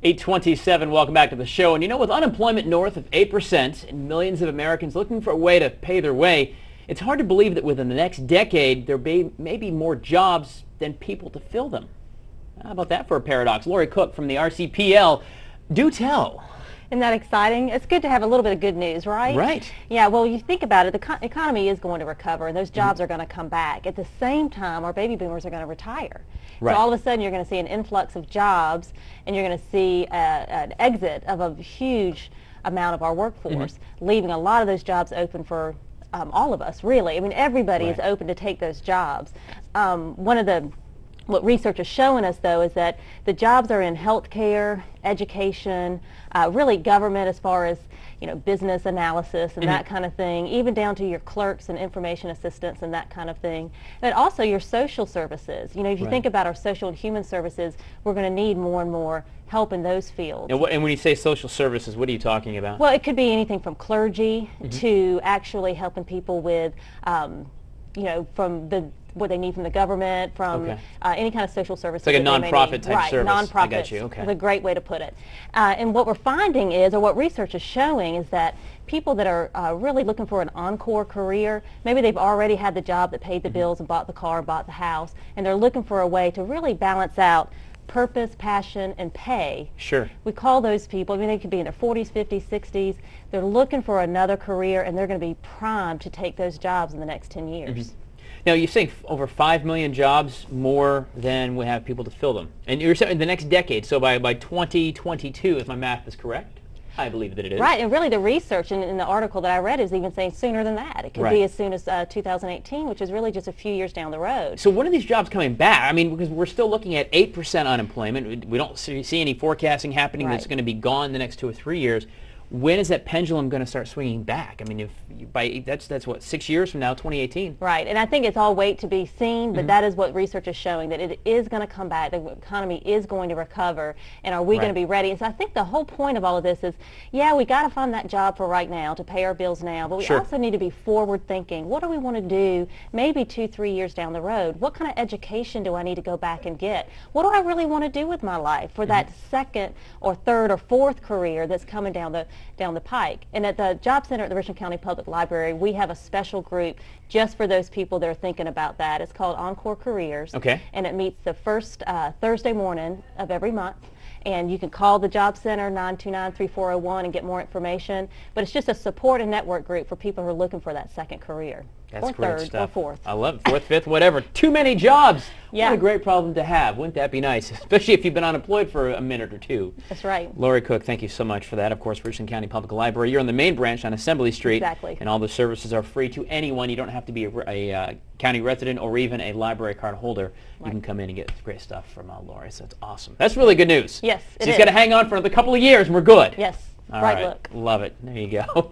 8:27, welcome back to the show. And you know, with unemployment north of 8% and millions of Americans looking for a way to pay their way, it's hard to believe that within the next decade there may be more jobs than people to fill them. How about that for a paradox? Lori Cook from the RCPL, do tell. Isn't that exciting? It's good to have a little bit of good news, right? Right. Yeah, well, you think about it, the economy is going to recover and those jobs are going to come back. At the same time, our baby boomers are going to retire. Right. So all of a sudden you're going to see an influx of jobs and you're going to see an exit of a huge amount of our workforce, leaving a lot of those jobs open for all of us, really. I mean, everybody is open to take those jobs. What research is showing us, though, is that the jobs are in healthcare, education, really government as far as, you know, business analysis and that kind of thing, even down to your clerks and information assistants and that kind of thing. But also your social services. You know, if you think about our social and human services, we're going to need more and more help in those fields. And when you say social services, what are you talking about? Well, it could be anything from clergy to actually helping people with, you know, from what they need from the government, from any kind of social services. It's like a nonprofit type service. Nonprofit. I got you. Okay. Is a great way to put it. And what we're finding is, or what research is showing, is that people that are really looking for an encore career, maybe they've already had the job that paid the bills and bought the car, bought the house, and they're looking for a way to really balance out purpose, passion, and pay. Sure. We call those people, I mean, they could be in their 40s, 50s, 60s. They're looking for another career, and they're going to be primed to take those jobs in the next 10 years. Now, you're saying over 5 million jobs more than we have people to fill them. And you're saying in the next decade, so by 2022, if my math is correct? I believe that it is. Right, and really the research in the article that I read is even saying sooner than that. It could be as soon as 2018, which is really just a few years down the road. So when are these jobs coming back? I mean, because we're still looking at 8% unemployment. We don't see any forecasting happening that's going to be gone the next 2 or 3 years. When is that pendulum going to start swinging back? I mean, that's what, 6 years from now, 2018. Right, and I think it's all wait to be seen, but that is what research is showing, that it is going to come back, the economy is going to recover, and are we going to be ready? And so I think the whole point of all of this is, yeah, we got to find that job for right now to pay our bills now, but we also need to be forward thinking. What do we want to do maybe 2, 3 years down the road? What kind of education do I need to go back and get? What do I really want to do with my life for that second or third or fourth career that's coming down the pike? And at the Job Center at the Richland County Public Library, we have a special group just for those people that are thinking about that. It's called Encore Careers. Okay. And it meets the first Thursday morning of every month. And you can call the Job Center, 929-3401, and get more information. But it's just a support and network group for people who are looking for that second career. That's or great third stuff. or fourth. I love it. Fourth, fifth, whatever. Too many jobs. Yeah. What a great problem to have. Wouldn't that be nice? Especially if you've been unemployed for a minute or two. That's right. Lori Cook, thank you so much for that. Of course, Richland County Public Library. You're on the main branch on Assembly Street. Exactly. And all the services are free to anyone. You don't have to be a county resident or even a library card holder. You can come in and get great stuff from Lori. So it's awesome. That's really good news. Yes, it is. She's got to hang on for another couple of years and we're good. Yes. All right right. look. Love it. There you go.